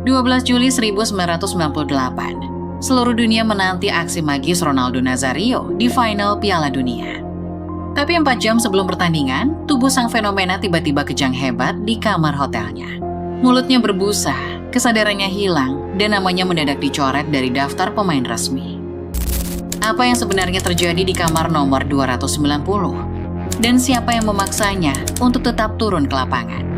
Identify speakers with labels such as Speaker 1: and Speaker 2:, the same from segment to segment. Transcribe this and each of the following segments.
Speaker 1: 12 Juli 1998, seluruh dunia menanti aksi magis Ronaldo Nazario di final Piala Dunia. Tapi 4 jam sebelum pertandingan, tubuh sang fenomena tiba-tiba kejang hebat di kamar hotelnya. Mulutnya berbusa, kesadarannya hilang, dan namanya mendadak dicoret dari daftar pemain resmi. Apa yang sebenarnya terjadi di kamar nomor 290? Dan siapa yang memaksanya untuk tetap turun ke lapangan?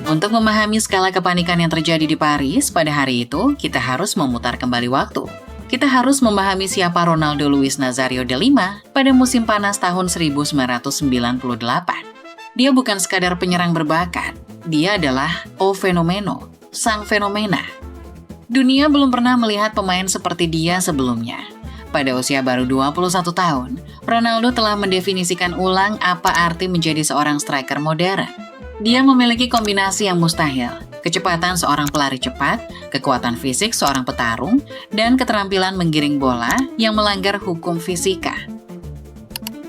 Speaker 1: Untuk memahami skala kepanikan yang terjadi di Paris pada hari itu, kita harus memutar kembali waktu. Kita harus memahami siapa Ronaldo Luis Nazario de Lima pada musim panas tahun 1998. Dia bukan sekadar penyerang berbakat, dia adalah O Fenomeno, sang fenomena. Dunia belum pernah melihat pemain seperti dia sebelumnya. Pada usia baru 21 tahun, Ronaldo telah mendefinisikan ulang apa arti menjadi seorang striker modern. Dia memiliki kombinasi yang mustahil, kecepatan seorang pelari cepat, kekuatan fisik seorang petarung, dan keterampilan menggiring bola yang melanggar hukum fisika.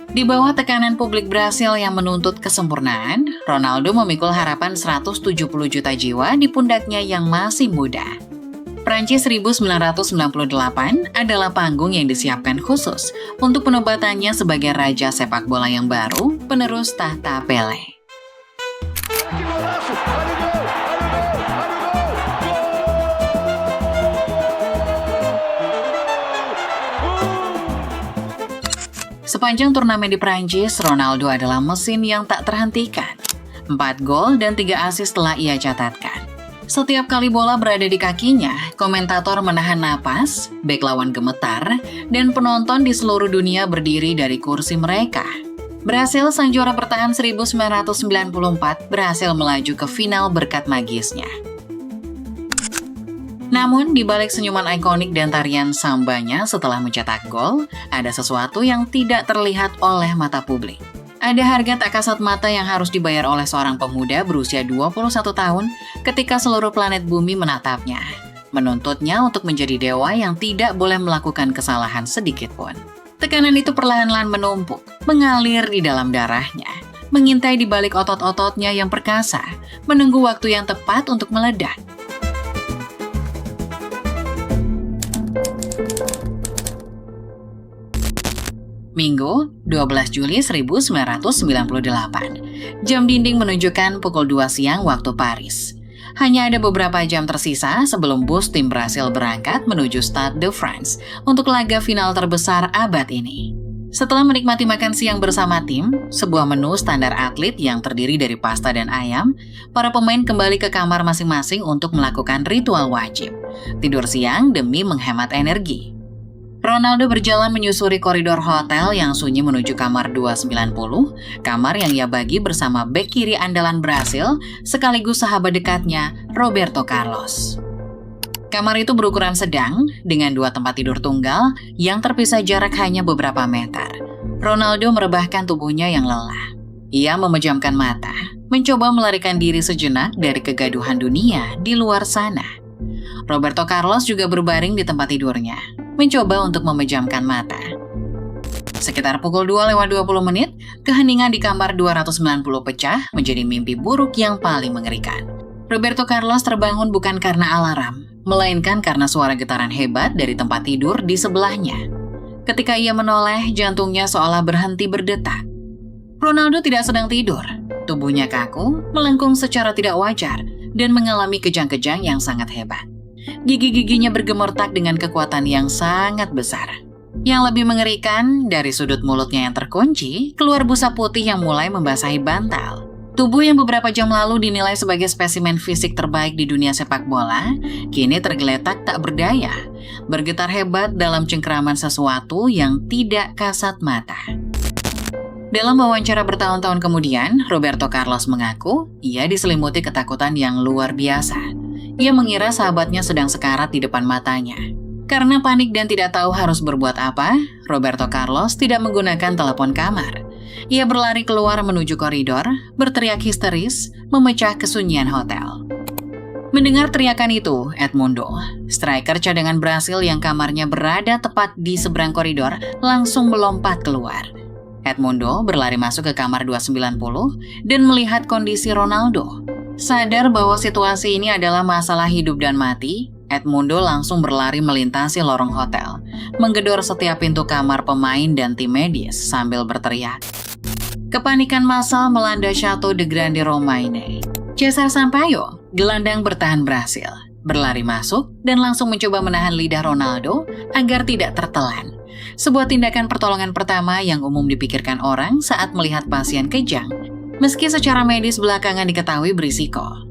Speaker 1: Di bawah tekanan publik Brasil yang menuntut kesempurnaan, Ronaldo memikul harapan 170 juta jiwa di pundaknya yang masih muda. Prancis 1998 adalah panggung yang disiapkan khusus untuk penobatannya sebagai raja sepak bola yang baru, penerus tahta Pelé. Sepanjang turnamen di Prancis, Ronaldo adalah mesin yang tak terhentikan. 4 gol dan 3 assist telah ia catatkan. Setiap kali bola berada di kakinya, komentator menahan napas, bek lawan gemetar, dan penonton di seluruh dunia berdiri dari kursi mereka. Brasil, sang juara bertahan 1994, berhasil melaju ke final berkat magisnya. Namun, di balik senyuman ikonik dan tarian sambanya setelah mencetak gol, ada sesuatu yang tidak terlihat oleh mata publik. Ada harga tak kasat mata yang harus dibayar oleh seorang pemuda berusia 21 tahun ketika seluruh planet bumi menatapnya, menuntutnya untuk menjadi dewa yang tidak boleh melakukan kesalahan sedikit pun. Tekanan itu perlahan-lahan menumpuk, mengalir di dalam darahnya, mengintai di balik otot-ototnya yang perkasa, menunggu waktu yang tepat untuk meledak. Minggu, 12 Juli 1998. Jam dinding menunjukkan pukul 2 siang waktu Paris. Hanya ada beberapa jam tersisa sebelum bus tim Brasil berangkat menuju Stade de France untuk laga final terbesar abad ini. Setelah menikmati makan siang bersama tim, sebuah menu standar atlet yang terdiri dari pasta dan ayam, para pemain kembali ke kamar masing-masing untuk melakukan ritual wajib, tidur siang demi menghemat energi. Ronaldo berjalan menyusuri koridor hotel yang sunyi menuju kamar 290, kamar yang ia bagi bersama bek kiri andalan Brasil sekaligus sahabat dekatnya, Roberto Carlos. Kamar itu berukuran sedang, dengan 2 tempat tidur tunggal yang terpisah jarak hanya beberapa meter. Ronaldo merebahkan tubuhnya yang lelah. Ia memejamkan mata, mencoba melarikan diri sejenak dari kegaduhan dunia di luar sana. Roberto Carlos juga berbaring di tempat tidurnya, mencoba untuk memejamkan mata. Sekitar pukul 2:20, keheningan di kamar 290 pecah menjadi mimpi buruk yang paling mengerikan. Roberto Carlos terbangun bukan karena alarm, melainkan karena suara getaran hebat dari tempat tidur di sebelahnya. Ketika ia menoleh, jantungnya seolah berhenti berdetak. Ronaldo tidak sedang tidur. Tubuhnya kaku, melengkung secara tidak wajar, dan mengalami kejang-kejang yang sangat hebat. Gigi-giginya bergemertak dengan kekuatan yang sangat besar. Yang lebih mengerikan, dari sudut mulutnya yang terkunci, keluar busa putih yang mulai membasahi bantal. Tubuh yang beberapa jam lalu dinilai sebagai spesimen fisik terbaik di dunia sepak bola, kini tergeletak tak berdaya, bergetar hebat dalam cengkeraman sesuatu yang tidak kasat mata. Dalam wawancara bertahun-tahun kemudian, Roberto Carlos mengaku ia diselimuti ketakutan yang luar biasa. Ia mengira sahabatnya sedang sekarat di depan matanya. Karena panik dan tidak tahu harus berbuat apa, Roberto Carlos tidak menggunakan telepon kamar. Ia berlari keluar menuju koridor, berteriak histeris, memecah kesunyian hotel. Mendengar teriakan itu, Edmundo, striker cadangan Brasil yang kamarnya berada tepat di seberang koridor, langsung melompat keluar. Edmundo berlari masuk ke kamar 290 dan melihat kondisi Ronaldo. Sadar bahwa situasi ini adalah masalah hidup dan mati, Edmundo langsung berlari melintasi lorong hotel, menggedor setiap pintu kamar pemain dan tim medis sambil berteriak. Kepanikan massal melanda Chateau de Grande Romaine. Cesar Sampaio, gelandang bertahan Brasil, berlari masuk dan langsung mencoba menahan lidah Ronaldo agar tidak tertelan. Sebuah tindakan pertolongan pertama yang umum dipikirkan orang saat melihat pasien kejang, meski secara medis belakangan diketahui berisiko.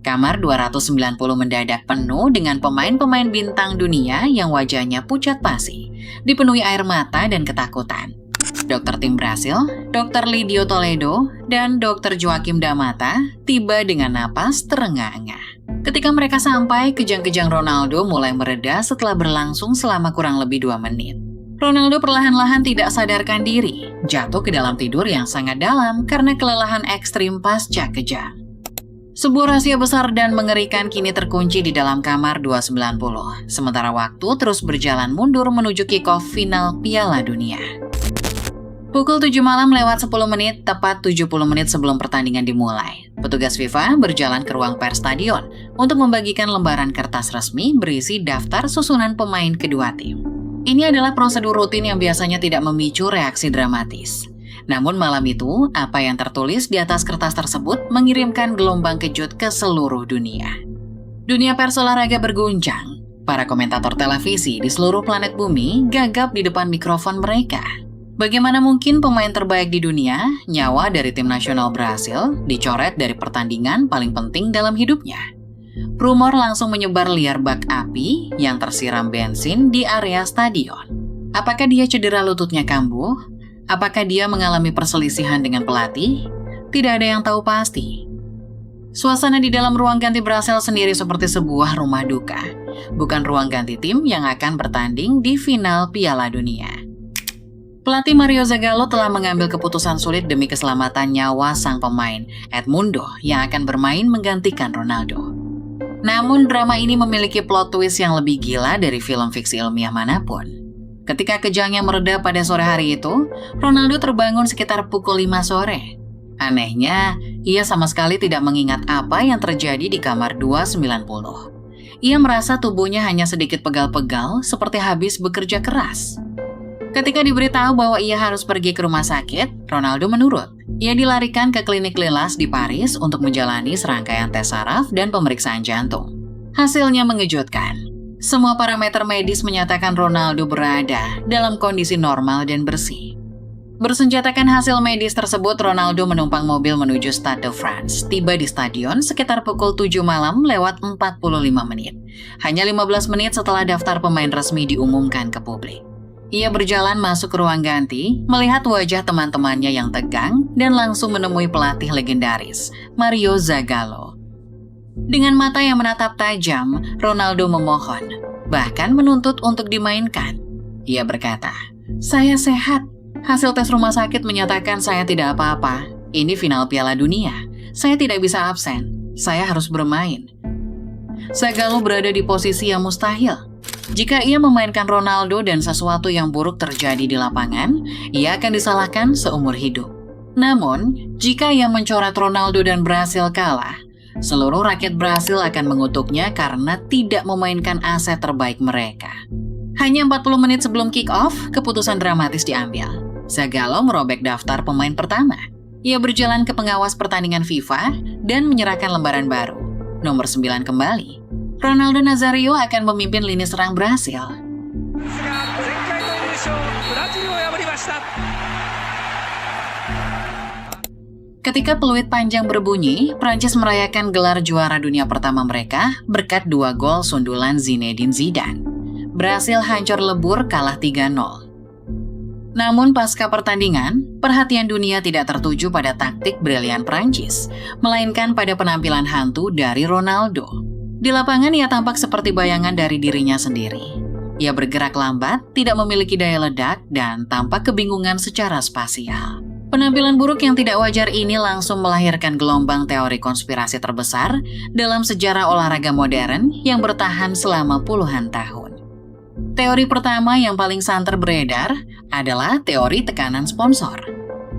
Speaker 1: Kamar 290 mendadak penuh dengan pemain-pemain bintang dunia yang wajahnya pucat pasi, dipenuhi air mata dan ketakutan. Dokter tim Brasil, Dr. Lidio Toledo, dan Dr. Joaquim Damata tiba dengan napas terengah-engah. Ketika mereka sampai, kejang-kejang Ronaldo mulai mereda setelah berlangsung selama kurang lebih 2 menit. Ronaldo perlahan-lahan tidak sadarkan diri, jatuh ke dalam tidur yang sangat dalam karena kelelahan ekstrim pasca kejang. Sebuah rahasia besar dan mengerikan kini terkunci di dalam kamar 290, sementara waktu terus berjalan mundur menuju kick-off final Piala Dunia. Pukul 7 malam lewat 10 menit, tepat 70 menit sebelum pertandingan dimulai. Petugas FIFA berjalan ke ruang pers stadion untuk membagikan lembaran kertas resmi berisi daftar susunan pemain kedua tim. Ini adalah prosedur rutin yang biasanya tidak memicu reaksi dramatis. Namun malam itu, apa yang tertulis di atas kertas tersebut mengirimkan gelombang kejut ke seluruh dunia. Dunia pers olahraga berguncang. Para komentator televisi di seluruh planet bumi gagap di depan mikrofon mereka. Bagaimana mungkin pemain terbaik di dunia, nyawa dari tim nasional Brasil, dicoret dari pertandingan paling penting dalam hidupnya? Rumor langsung menyebar liar bak api yang tersiram bensin di area stadion. Apakah dia cedera lututnya kambuh? Apakah dia mengalami perselisihan dengan pelatih? Tidak ada yang tahu pasti. Suasana di dalam ruang ganti Brasil sendiri seperti sebuah rumah duka, bukan ruang ganti tim yang akan bertanding di final Piala Dunia. Pelatih Mario Zagallo telah mengambil keputusan sulit demi keselamatan nyawa sang pemain, Edmundo, yang akan bermain menggantikan Ronaldo. Namun drama ini memiliki plot twist yang lebih gila dari film fiksi ilmiah manapun. Ketika kejangnya mereda pada sore hari itu, Ronaldo terbangun sekitar pukul 5 sore. Anehnya, ia sama sekali tidak mengingat apa yang terjadi di kamar 290. Ia merasa tubuhnya hanya sedikit pegal-pegal seperti habis bekerja keras. Ketika diberitahu bahwa ia harus pergi ke rumah sakit, Ronaldo menurut. Ia dilarikan ke klinik Lilas di Paris untuk menjalani serangkaian tes saraf dan pemeriksaan jantung. Hasilnya mengejutkan. Semua parameter medis menyatakan Ronaldo berada dalam kondisi normal dan bersih. Bersenjatakan hasil medis tersebut, Ronaldo menumpang mobil menuju Stade de France, tiba di stadion sekitar pukul 7 malam lewat 45 menit. Hanya 15 menit setelah daftar pemain resmi diumumkan ke publik. Ia berjalan masuk ke ruang ganti, melihat wajah teman-temannya yang tegang, dan langsung menemui pelatih legendaris, Mario Zagallo. Dengan mata yang menatap tajam, Ronaldo memohon, bahkan menuntut untuk dimainkan. Ia berkata, "Saya sehat. Hasil tes rumah sakit menyatakan saya tidak apa-apa. Ini final Piala Dunia. Saya tidak bisa absen. Saya harus bermain." Zagallo berada di posisi yang mustahil. Jika ia memainkan Ronaldo dan sesuatu yang buruk terjadi di lapangan, ia akan disalahkan seumur hidup. Namun, jika ia mencoret Ronaldo dan Brasil kalah, seluruh rakyat Brasil akan mengutuknya karena tidak memainkan aset terbaik mereka. Hanya 40 menit sebelum kick-off, keputusan dramatis diambil. Zagallo merobek daftar pemain pertama. Ia berjalan ke pengawas pertandingan FIFA dan menyerahkan lembaran baru. Nomor 9 kembali. Ronaldo Nazario akan memimpin lini serang Brasil. Ketika peluit panjang berbunyi, Prancis merayakan gelar juara dunia pertama mereka berkat 2 gol sundulan Zinedine Zidane. Brasil hancur lebur kalah 3-0. Namun pasca pertandingan, perhatian dunia tidak tertuju pada taktik brilian Prancis, melainkan pada penampilan hantu dari Ronaldo. Di lapangan ia tampak seperti bayangan dari dirinya sendiri. Ia bergerak lambat, tidak memiliki daya ledak, dan tampak kebingungan secara spasial. Penampilan buruk yang tidak wajar ini langsung melahirkan gelombang teori konspirasi terbesar dalam sejarah olahraga modern yang bertahan selama puluhan tahun. Teori pertama yang paling santer beredar adalah teori tekanan sponsor.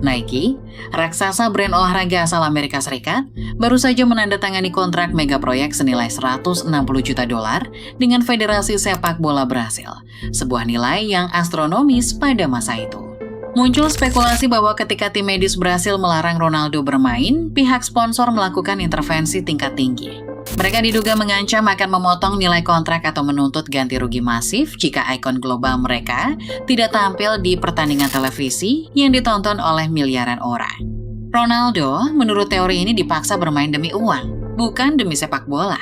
Speaker 1: Nike, raksasa brand olahraga asal Amerika Serikat, baru saja menandatangani kontrak mega proyek senilai 160 juta dolar dengan Federasi Sepak Bola Brasil, sebuah nilai yang astronomis pada masa itu. Muncul spekulasi bahwa ketika tim medis Brasil melarang Ronaldo bermain, pihak sponsor melakukan intervensi tingkat tinggi. Mereka diduga mengancam akan memotong nilai kontrak atau menuntut ganti rugi masif jika ikon global mereka tidak tampil di pertandingan televisi yang ditonton oleh miliaran orang. Ronaldo, menurut teori ini dipaksa bermain demi uang, bukan demi sepak bola.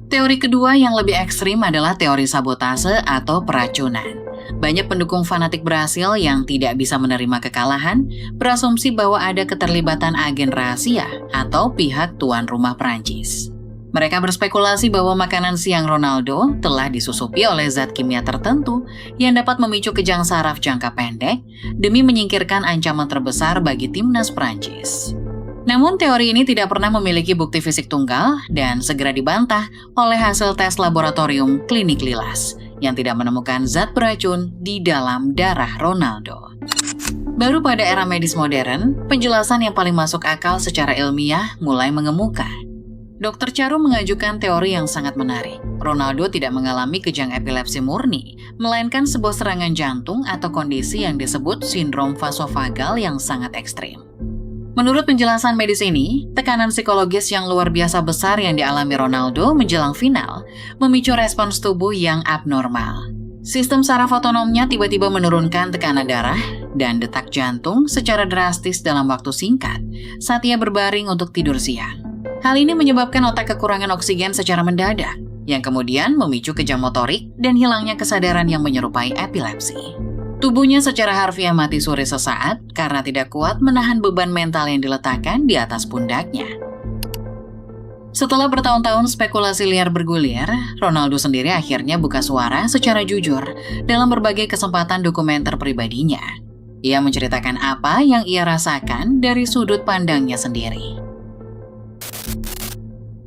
Speaker 1: Teori kedua yang lebih ekstrim adalah teori sabotase atau peracunan. Banyak pendukung fanatik Brasil yang tidak bisa menerima kekalahan berasumsi bahwa ada keterlibatan agen rahasia atau pihak tuan rumah Prancis. Mereka berspekulasi bahwa makanan siang Ronaldo telah disusupi oleh zat kimia tertentu yang dapat memicu kejang saraf jangka pendek demi menyingkirkan ancaman terbesar bagi timnas Prancis. Namun teori ini tidak pernah memiliki bukti fisik tunggal dan segera dibantah oleh hasil tes laboratorium klinik Lilas yang tidak menemukan zat beracun di dalam darah Ronaldo. Baru pada era medis modern, penjelasan yang paling masuk akal secara ilmiah mulai mengemuka. Dr. Charu mengajukan teori yang sangat menarik. Ronaldo tidak mengalami kejang epilepsi murni, melainkan sebuah serangan jantung atau kondisi yang disebut sindrom vasovagal yang sangat ekstrim. Menurut penjelasan medis ini, tekanan psikologis yang luar biasa besar yang dialami Ronaldo menjelang final memicu respons tubuh yang abnormal. Sistem saraf otonomnya tiba-tiba menurunkan tekanan darah dan detak jantung secara drastis dalam waktu singkat saat ia berbaring untuk tidur siang. Hal ini menyebabkan otak kekurangan oksigen secara mendadak, yang kemudian memicu kejang motorik dan hilangnya kesadaran yang menyerupai epilepsi. Tubuhnya secara harfiah mati suri sesaat karena tidak kuat menahan beban mental yang diletakkan di atas pundaknya. Setelah bertahun-tahun spekulasi liar bergulir, Ronaldo sendiri akhirnya buka suara secara jujur dalam berbagai kesempatan dokumenter pribadinya. Ia menceritakan apa yang ia rasakan dari sudut pandangnya sendiri.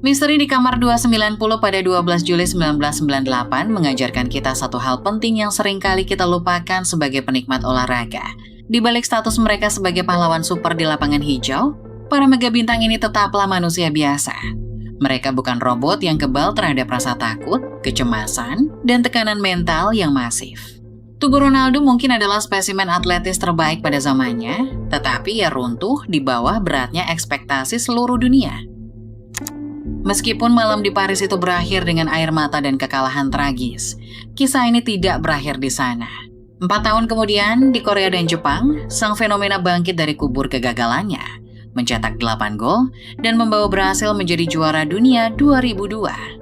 Speaker 1: Misteri di kamar 290 pada 12 Juli 1998 mengajarkan kita satu hal penting yang seringkali kita lupakan sebagai penikmat olahraga. Di balik status mereka sebagai pahlawan super di lapangan hijau, para mega bintang ini tetaplah manusia biasa. Mereka bukan robot yang kebal terhadap rasa takut, kecemasan, dan tekanan mental yang masif. Tubuh Ronaldo mungkin adalah spesimen atletis terbaik pada zamannya, tetapi ia runtuh di bawah beratnya ekspektasi seluruh dunia. Meskipun malam di Paris itu berakhir dengan air mata dan kekalahan tragis, kisah ini tidak berakhir di sana. 4 tahun kemudian, di Korea dan Jepang, sang fenomena bangkit dari kubur kegagalannya, mencetak 8 gol, dan membawa Brasil menjadi juara dunia 2002.